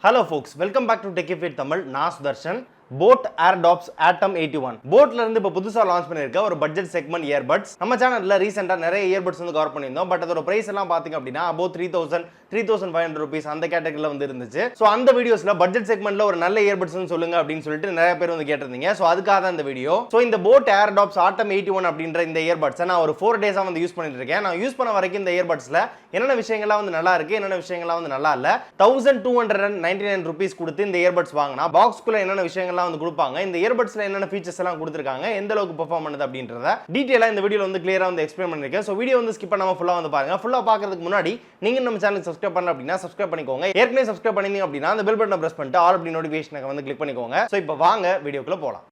Hello folks, welcome back to Techie Tamil. நான் Sudarshan. boAt Airdopes Atom 81 boAtல இருந்து இப்ப புதுசா லான்ச் பண்ணிருக்க ஒரு பட்ஜெட் செக்மெண்ட் இயர்பட்ஸ். நம்ம சேனல்ல ரீசெண்டா நிறைய இயர்பட்ஸ் வந்து கவர் பண்ணியிருந்தோம். பட் அதோட பிரைஸ் எல்லாம் பாத்தீங்க அப்படின்னா about 3500 rupees அந்த கேட்டகரியில வந்து இருந்துச்சு. சோ அந்த வீடியோஸ்ல பட்ஜெட் செக்மெண்ட்ல ஒரு நல்ல இயர்பட்ஸ் சொல்லுங்க அப்படின்னு சொல்லிட்டு நிறைய பேர் வந்து கேட்டிருந்தீங்க. சோ அதுக்காக தான் இந்த வீடியோ. சோ இந்த boAt Airdopes Atom 81 அப்படின்ற இந்த இயர்பட்ஸ் நான் ஒரு 4 டேஸா வந்து யூஸ் பண்ணிட்டு இருக்கேன். நான் யூஸ் பண்ண வரைக்கும் இந்த இயர்பட்ஸ்ல என்னென்ன விஷயங்கள்லாம் வந்து நல்லா இருக்கு, என்னென்ன விஷயங்கள்லாம் வந்து நல்லா இல்ல. 1299 rupees கொடுத்து இந்த இயர்பட்ஸ் வாங்கினா பாக்ஸ்க்குள்ள என்னென்ன விஷயங்கள்லாம் வந்து கொடுப்பாங்க, இந்த இயர்பட்ஸ்ல என்னென்ன ஃபீச்சர்ஸ் எல்லாம் கொடுத்திருக்காங்க, எந்த அளவுக்கு பெர்ஃபார்ம் பண்ணுது அப்படின்றத டீடைலா இந்த வீடியோல வந்து கிளியரா வந்து எக்ஸ்பிளைன் பண்ணிருக்கேன். சோ வீடியோ வந்து ஸ்கிப் பண்ணாம ஃபுல்லா வந்து பாருங்க. ஃபுல்லா பார்க்கிறதுக்கு முன்னாடி நீங்க நம்ம சேனலுக்கு சப்ஸ்கிரைப் பண்ணல அப்படினா சப்ஸ்கிரைப் பண்ணிக்கோங்க. ஏற்கனவே சப்ஸ்கிரைப் பண்ணிருந்தீங்க அப்படினா அந்த பெல் பட்டனை பிரஸ் பண்ணிட்டு ஆல் அப்படி நோட்டிஃபிகேஷனை வந்து கிளிக் பண்ணிக்கோங்க. சோ இப்போ வாங்க வீடியோக்குள்ள போலாம்.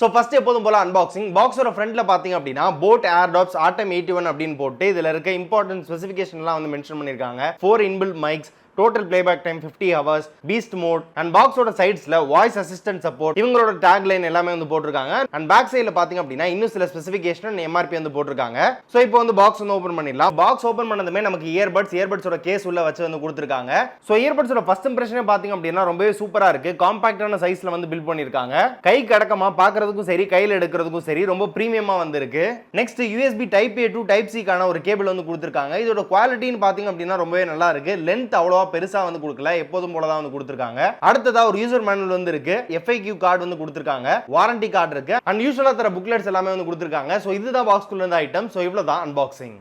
So first எப்போதும் போல unboxing. பாக்ஸோட ஃப்ரண்ட்ல பாத்தீங்க அப்படின்னா boAt Airdopes Atom 81 அப்படின்னு போட்டு இதுல இருக்க இம்பார்ட்டன்ட் ஸ்பெசிஃபிகேஷன்லாம் வந்து மென்ஷன் பண்ணிருக்காங்க. 4 inbuilt mics, total playback time 50 hours, beast mode and box oda sides la voice assistant support இவங்களோட tagline எல்லாமே வந்து போட்டுருக்காங்க. and back side ல பாத்தீங்க அப்படினா இன்னும் சில ஸ்பெசிஃபிகேஷன் and MRP வந்து போட்டுருக்காங்க. சோ இப்போ வந்து பாக்ஸ் வந்து ஓபன் பண்ணிடலாம். பாக்ஸ் ஓபன் பண்ணதுமே நமக்கு இயர்பட்ஸ் ஓட கேஸ் உள்ள வச்சு வந்து கொடுத்திருக்காங்க. சோ இயர்பட்ஸ் ஓட ஃபர்ஸ்ட் இம்ப்ரஷனே பாத்தீங்க அப்படினா ரொம்பவே சூப்பரா இருக்கு. காம்பாக்ட்டான சைஸ்ல வந்து பில்ட் பண்ணிருக்காங்க. கை கடக்கமா பார்க்கிறதுக்கும் சரி, கையில எடுக்கிறதுக்கும் சரி ரொம்ப பிரீமியமா வந்து இருக்கு. Next USB Type A to Type C கான ஒரு கேபிள் வந்து கொடுத்திருக்காங்க. இதோட குவாலிட்டின்னு பாத்தீங்க அப்படினா ரொம்பவே நல்லா இருக்கு. லெந்த் அவ்வளவா பெருசா வந்து கொடுக்கல, எப்போதும் போல தான் வந்து கொடுத்திருக்காங்க. அடுத்ததா ஒரு யூசர் மேனுவல் வந்து இருக்கு, FAQ கார்டு வந்து கொடுத்திருக்காங்க, வாரண்டி கார்டு இருக்கு and யூசுவலா தர புக்லெட்ஸ் எல்லாமே வந்து கொடுத்திருக்காங்க. சோ இதுதான் பாக்ஸ்க்குள்ள இருந்த ஐட்டம். சோ இவ்வளவுதான் அன்பாக்சிங்.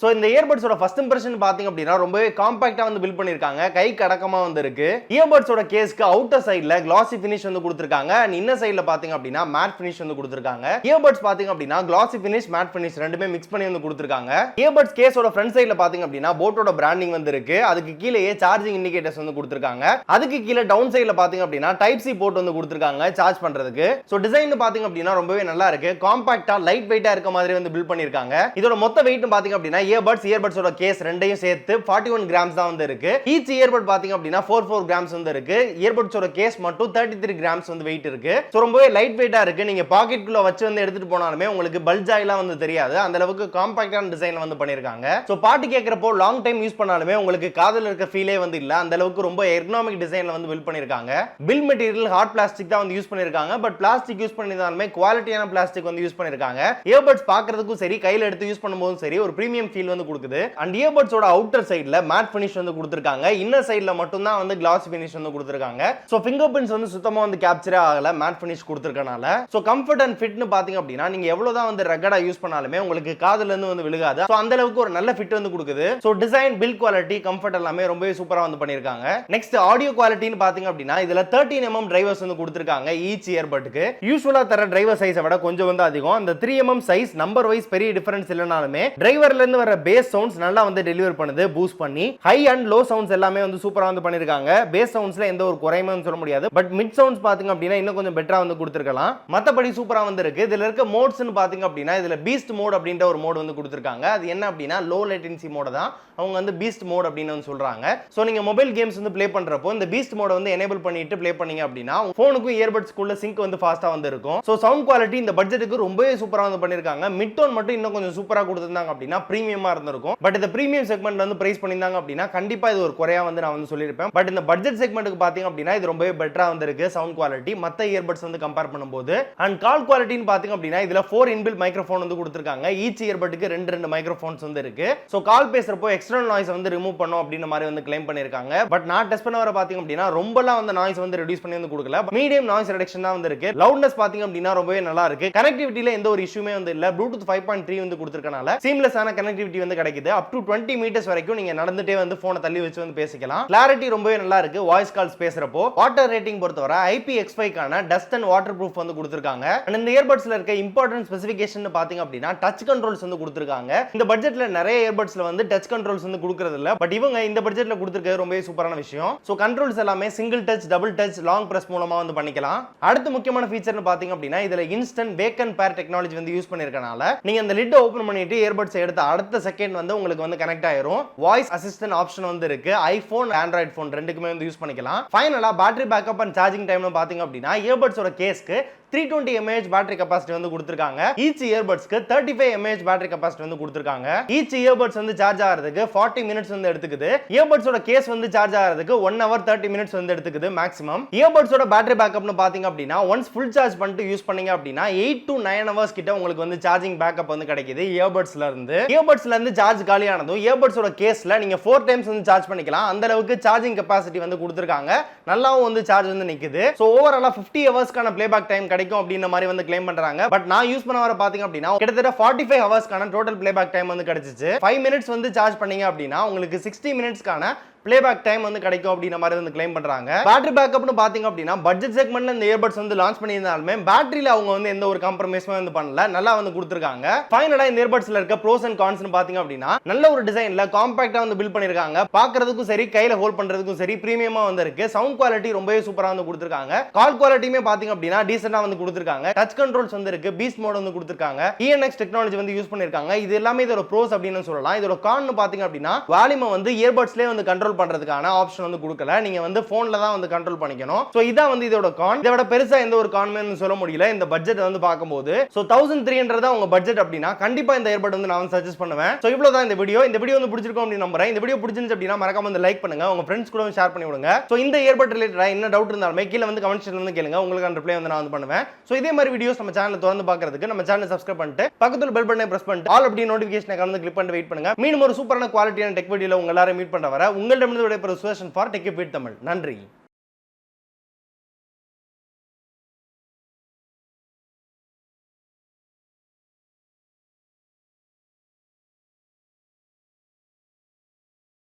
சோ இந்த இயர்பட்ஸோட ஃபர்ஸ்ட் இம்ப்ரஷன் பாத்தீங்க அப்படினா ரொம்பவே காம்பாக்ட்டா வந்து பில்ட் பண்ணிருக்காங்க. கை கடக்கமா வந்து இருக்கு. இயர்பட்ஸோட கேஸ்க்கு அவுட்டர் சைடுல கிளாசி ஃபினிஷ் வந்து கொடுத்திருக்காங்க and இன்னர் சைடுல பாத்தீங்க அப்படினா மேட் ஃபினிஷ் வந்து கொடுத்திருக்காங்க. இயர்பட்ஸ் பாத்தீங்க அப்படினா கிளாசி ஃபினிஷ், மேட் ஃபினிஷ் ரெண்டுமே மிக்ஸ் பண்ணி வந்து கொடுத்திருக்காங்க. இயர்பட்ஸ் கேஸோட ஃப்ரண்ட் சைடுல பாத்தீங்க அப்படினா boAtோட பிராண்டிங் வந்து இருக்கு. அதுக்கு கீழேயே சார்ஜிங் இண்டிகேட்டர்ஸ் வந்து கொடுத்திருக்காங்க. அதுக்கு கீழ டவுன் சைடுல பாத்தீங்க அப்படினா டைப் சி போர்ட் வந்து கொடுத்திருக்காங்க சார்ஜ் பண்றதுக்கு. சோ டிசைன் பாத்தீங்க அப்படினா ரொம்பவே நல்லா இருக்கு. காம்பாக்ட்டா லைட் வெயிட்டா இருக்க மாதிரி வந்து பில்ட் பண்ணிருக்காங்க. இதோட மொத்த வெயிட் பாத்தீங்க அப்படினா இயர்பட்ஸோட கேஸ் ரெண்டையும் சேர்த்து 41 கிராம்ஸ் தான் வந்து இருக்கு. ஈச் இயர்பட் பாத்தீங்க அப்படினா 44 கிராம்ஸ் வந்து இருக்கு. இயர்பட்ஸோட கேஸ் மட்டும் 33 கிராம்ஸ் வந்து வெயிட் இருக்கு. சோ ரொம்பவே லைட் வெயிட்டா இருக்கு. நீங்க பாக்கெட்குள்ள வச்சு வந்து எடுத்துட்டு போனாலுமே உங்களுக்கு பல்ஜாயிலாம் வந்து தெரியாது. அந்த அளவுக்கு காம்பாக்ட்டான டிசைன்ல வந்து பண்ணிருக்காங்க. சோ பாட்டு கேக்குறப்போ லாங் டைம் யூஸ் பண்ணாலுமே உங்களுக்கு காதுல இருக்க ஃபீலே வந்து இல்ல. அந்த அளவுக்கு ரொம்ப எர்கனாமிக் டிசைன்ல வந்து பில்ட் பண்ணிருக்காங்க. பில் மெட்டீரியல் ஹார்ட் பிளாஸ்டிக் தான் வந்து யூஸ் பண்ணிருக்காங்க. பட் பிளாஸ்டிக் யூஸ் பண்ணிருந்தாலுமே குவாலிட்டியான பிளாஸ்டிக் வந்து யூஸ் பண்ணிருக்காங்க. இயர்பட்ஸ் பார்க்கிறதுக்கும் சரி, கையில எடுத்து யூஸ் பண்ணும்போதும் சரி ஒரு பிரீமியம் ஃபீல் வந்து கொடுக்குது. and earbudsோட அவுட்டர் சைடுல மேட் ஃபினிஷ் வந்து கொடுத்திருக்காங்க. இன்னர் சைடுல மட்டும் தான் வந்து கிளாஸ் ஃபினிஷ் வந்து கொடுத்திருக்காங்க. சோ ஃபிங்கர் பிரிண்ட்ஸ் வந்து சுத்தமா வந்து கேப்சரே ஆகல மேட் ஃபினிஷ் கொடுத்திருக்கனால. சோ கம்ஃபர்ட் அண்ட் ஃபிட்னு பாத்தீங்க அப்படினா நீங்க எவ்வளவுதான் வந்து ரகடா யூஸ் பண்ணாலுமே உங்களுக்கு காதுல இருந்து வந்து விழுகாது. சோ அந்த அளவுக்கு ஒரு நல்ல ஃபிட் வந்து கொடுக்குது. So design, build quality, comfort எல்லாமே ரொம்பவே சூப்பரா வந்து பண்ணிருக்காங்க. நெக்ஸ்ட் ஆடியோ குவாலிட்டின்னு பாத்தீங்க அப்படினா இதுல 13 mm டிரைவர்ஸ் வந்து கொடுத்திருக்காங்க ஈச் இயர்பட்க்கு. யூசுவலா தர டிரைவர் சைஸை விட கொஞ்சம் வந்து அதிகம். அந்த 3 mm சைஸ் நம்பர் வைஸ் பெரிய டிஃபரன்ஸ் இல்லனாலுமே டிரைவர்ல இருந்து வர பேஸ் சவுண்ட்ஸ் நல்லா வந்து டெலிவர் பண்ணுது, பூஸ்ட் பண்ணி. ஹை அண்ட் லோ சவுண்ட்ஸ் எல்லாமே வந்து சூப்பரா வந்து பண்ணிருக்காங்க. பேஸ் சவுண்ட்ஸ்ல எந்த ஒரு குறையுமே சொல்ல முடியாது. பட் மிட் சவுண்ட்ஸ் பாத்தீங்க அப்படினா இன்னும் கொஞ்சம் பெட்டரா வந்து கொடுத்திருக்கலாம். மத்தபடி சூப்பரா வந்து இருக்கு. இதுல இருக்க மோட்ஸ்னு பாத்தீங்க அப்படினா இதுல பீஸ்ட் மோட் அப்படின்ற ஒரு மோட் வந்து கொடுத்திருக்காங்க. அது என்ன அப்படினா லோ லேட்டன்சி மோட் தான் அவங்க வந்து பீஸ்ட் மோட் அப்படின்னு வந்து சொல்றாங்க. சோ நீங்க மொபைல் கேம்ஸ் வந்து ப்ளே பண்றப்போ இந்த பீஸ்ட் மோட வந்து எனேபிள் பண்ணிட்டு ப்ளே பண்ணீங்க அப்படினா போனுக்கும் இயர்பட்ஸ்க்குள்ள சிங்க் வந்து ஃபாஸ்டா வந்து இருக்கும். சோ சவுண்ட் குவாலிட்டி இந்த பட்ஜெட்டுக்கு ரொம்பவே சூப்பரா வந்து பண்ணிருக்காங்க. மிட் டோன் மட்டும் இன்னும் கொஞ்சம் சூப்பரா கொடுத்திருந்தாங்க அப்படினா பிரீமியமா இருந்திருக்கும். பட் இந்த பிரீமியம் செக்மெண்ட்ல வந்து பிரைஸ் பண்ணிருந்தாங்க அப்படினா கண்டிப்பா இது ஒரு குறையா வந்து நான் வந்து சொல்லிருப்பேன். பட் இந்த பட்ஜெட் செக்மெண்ட்க்கு பாத்தீங்க அப்படினா இது ரொம்பவே பெட்டரா வந்து இருக்கு சவுண்ட் குவாலிட்டி மத்த இயர்பட்ஸ் வந்து கம்பேர் பண்ணும்போது. அண்ட் கால் குவாலிட்டின்னு பாத்தீங்க அப்படினா இதுல 4 இன்பில்ட் மைக்ரோஃபோன் வந்து கொடுத்திருக்காங்க. ஈச் இயர்பட்க்கு 2 மைக்ரோஃபோன்ஸ் வந்து இருக்கு. சோ கால் பேசுறப்போ எக்ஸ்டர்னல் நாய்ஸ் வந்து ரிமூவ் பண்ணும் அப்படின மாதிரி வந்து கிளைம் பண்ணிருக்காங்க. பட் நான் டெஸ்ட் பண்ண வர பாத்தீங்க அப்படினா ரொம்பலாம் வந்து நாய்ஸ் வந்து ரெடியூஸ் பண்ணி வந்து கொடுக்கல. மீடியம் நாய்ஸ் ரிடக்ஷன் தான் வந்து இருக்கு. லவுட்னஸ் பாத்தீங்க அப்படினா ரொம்பவே நல்லா இருக்கு. கனெக்டிவிட்டில எந்த ஒரு இஷ்யூமே வந்து இல்ல. ப்ளூடூத் 5.3 வந்து கொடுத்திருக்கனால சீம்லெஸ்ஸான கனெக்டிவிட்டி வந்து கிடைக்குது. அப் டு 20 மீட்டர்ஸ் வரைக்கும் நீங்க நடந்துட்டே வந்து போனை தள்ளி வச்சு வந்து பேசிக்கலாம். கிளாரிட்டி ரொம்பவே நல்லா இருக்கு. வாய்ஸ் கால்ஸ் பேசுறப்போ வாட்டர் ரேட்டிங் பொறுத்தவரை IPX5 கான டஸ்ட் அண்ட் வாட்டர் ப்ரூஃப் வந்து கொடுத்திருக்காங்க. and இந்த இயர்பட்ஸ்ல இருக்க இம்பார்ட்டன்ட் ஸ்பெசிஃபிகேஷன் பாத்தீங்க அப்படினா டச் கண்ட்ரோல்ஸ் வந்து கொடுத்திருக்காங்க. இந்த பட்ஜெட்ல நிறைய இயர்பட்ஸ்ல வந்து டச் கண்ட்ரோல்ஸ் வந்து கொடுக்கிறது இல்ல. பட் இவங்க இந்த பட்ஜெட்ல கொடுத்திருக்கிறது ரொம்பவே சூப்பரான விஷயம். சோ கண்ட்ரோல்ஸ் எல்லாமே single touch, double touch, long press மூலமா வந்து பண்ணிக்கலாம். அடுத்து முக்கியமான ஃபீச்சர்னு பாத்தீங்க அப்படினா இதுல இன்ஸ்டன்ட் வேக் அண்ட் பேர் டெக்னாலஜி வந்து யூஸ் பண்ணிருக்கனால நீங்க அந்த லிட் ஓபன் பண்ணிட்டு இயர்பட்ஸ் எடுத்து அடுத்த செகண்ட் வந்து உங்களுக்கு வந்து கனெக்ட் ஆயிரும். வாய்ஸ் அசிஸ்டன்ட் ஆப்ஷன் வந்து இருக்கு. ஐபோன், ஆண்ட்ராய்டு போன் ரெண்டுக்குமே வந்து யூஸ் பண்ணிக்கலாம். ஃபைனலா பேட்டரி பேக்கப் அண்ட் சார்ஜிங் டைம்னு பாத்தீங்க அப்படினா இயர்பட்ஸோட கேஸ்க்கு 320 mAh பேட்டரி கெபாசிட்டி வந்து கொடுத்திருக்காங்க. ஈச் இயர்பட்ஸ்க்கு 35 mAh பேட்டரி கெபாசிட்டி வந்து கொடுத்திருக்காங்க. ஈச் இயர்பட்ஸ் வந்து சார்ஜ் ஆகிறதுக்கு 40 மினிட்ஸ் வந்து எடுத்துக்குது. இயர்பட்ஸோட கேஸ் வந்து சார்ஜ் ஆகிறதுக்கு 1 hour 30 minutes வந்து எடுத்துக்குது மேக்ஸிமம். இயர்பட்ஸோட பேட்டரி பேக்கப்னு பாத்தீங்க அப்படின்னா ஒன்ஸ் ஃபுல் சார்ஜ் பண்ணிட்டு யூஸ் பண்ணீங்க அப்படின்னா 8 to 9 hours கிட்ட உங்களுக்கு வந்து சார்ஜிங் பேக்கப் வந்து கிடைக்குது இயர்பட்ஸ்ல இருந்து. இயர்பட்ஸ்ல இருந்து சார்ஜ் காலியானதும் இயர்பட்ஸோட கேஸ்ல நீங்க 4 times வந்து சார்ஜ் பண்ணிக்கலாம். அந்த அளவுக்கு சார்ஜிங் கெபாசிட்டி வந்து கொடுத்திருக்காங்க. நல்லாவும் வந்து சார்ஜ் வந்து நிக்குது. சோ ஓவராலா 50 ஹவர்ஸ்க்கான ப்ளேபேக் டைம் கிடைக்கும் அப்படின்ற மாதிரி வந்து கிளைம் பண்றாங்க. பட் நான் யூஸ் பண்ண வர பாத்தீங்க அப்படின்னா கிட்டத்தட்ட 45 ஹவர்ஸ்க்கான டோட்டல் ப்ளேபேக் டைம் வந்து கிடைச்சிச்சு. 5 minutes வந்து சார்ஜ் பண்ணீங்க அப்படின்னா உங்களுக்கு 60 minutesக்கான playback டைம் வந்து கிடைக்கும் அப்படின மாதிரி வந்து கிளைம் பண்றாங்க. பேட்டரி பேக்கப்னு பாத்தீங்க அப்படின்னா பட்ஜெட் செக்மெண்ட்ல இந்த இயர்பட்ஸ் வந்து லான்ச் பண்ணியிருந்தாலுமே பேட்டரியில அவங்க வந்து எந்த ஒரு காம்ப்ரமைஸும் வந்து பண்ணல. நல்லா வந்து கொடுத்திருக்காங்க. ஃபைனலா இந்த இயர்பட்ஸ்ல இருக்க ப்ரோஸ் அண்ட் கான்ஸ்னு பாத்தீங்க அப்படின்னா நல்ல ஒரு டிசைன்ல காம்பாக்ட்டா வந்து பில்ட் பண்ணிருக்காங்க. பார்க்கிறதுக்கும் சரி கையில ஹோல்ட் பண்றதுக்கும் சரி பிரீமியமா வந்து இருக்கு. சவுண்ட் குவாலிட்டி ரொம்பவே சூப்பரா வந்து கொடுத்திருக்காங்க. கால் குவாலிட்டியுமே பாத்தீங்க அப்படின்னா டீசென்ட்டா வந்து கொடுத்திருக்காங்க. டச் கண்ட்ரோல்ஸ் வந்து இருக்கு. பீஸ்ட் மோட் வந்து கொடுத்திருக்காங்க. ENX டெக்னாலஜி வந்து யூஸ் பண்ணிருக்காங்க. இது எல்லாமே இதோட ப்ரோஸ் அப்படின்னு சொல்லலாம். இதோட கான்னு பாத்தீங்க அப்படின்னா வால்யூமை வந்து இயர்பட்ஸ்லயே வந்து கண்ட்ரோல் பண்றதுக்கான ஆப்ஷன் வந்து கொடுக்கல. நீங்க வந்து போன்ல தான் வந்து கண்ட்ரோல் பண்ணிக்கணும். சோ இதான் வந்து இதோட கான். இதோட பெருசா எந்த ஒரு கான்மே சொல்ல முடியல இந்த பட்ஜெட் வந்து பாக்கும்போது. சோ 1300 தான் உங்க பட்ஜெட் அப்படினா கண்டிப்பா இந்த இயர்பட் வந்து நான் சஜஸ்ட் பண்ணுவேன். சோ இவ்வளவுதான் இந்த வீடியோ. இந்த வீடியோ வந்து பிடிச்சிருக்கும் அப்படி நம்புறேன். இந்த வீடியோ பிடிச்சிருந்துச்சு அப்படினா மறக்காம வந்து லைக் பண்ணுங்க. உங்க ஃப்ரெண்ட்ஸ் கூட ஷேர் பண்ணி விடுங்க. சோ இந்த இயர்பட் ரிலேட்டடா என்ன டவுட் இருந்தாலுமே கீழ வந்து கமெண்ட் செக்ஷன்ல வந்து கேளுங்க. உங்களுக்கு ரிப்ளை வந்து நான் வந்து பண்ணுவேன். சோ இதே மாதிரி வீடியோஸ் நம்ம சேனலை தொடர்ந்து பார்க்கிறதுக்கு நம்ம சேனலை சப்ஸ்கிரைப் பண்ணிட்டு பக்கத்துல பெல் பட்டனை பிரஸ் பண்ணிட்டு ஆல் அப்படி நோட்டிஃபிகேஷனை வந்து கிளிக் பண்ணிட்டு வெயிட் பண்ணுங்க. மீண்டும் ஒரு சூப்பரான குவாலிட்டியான டெக் வீடியோல உங்க எல்லாரையும் மீட் பண்ற வர உங்களிடமிருந்து விடைபெறும் சுதர்ஷன் ஃபார் டெக் தமிழ். நன்றி.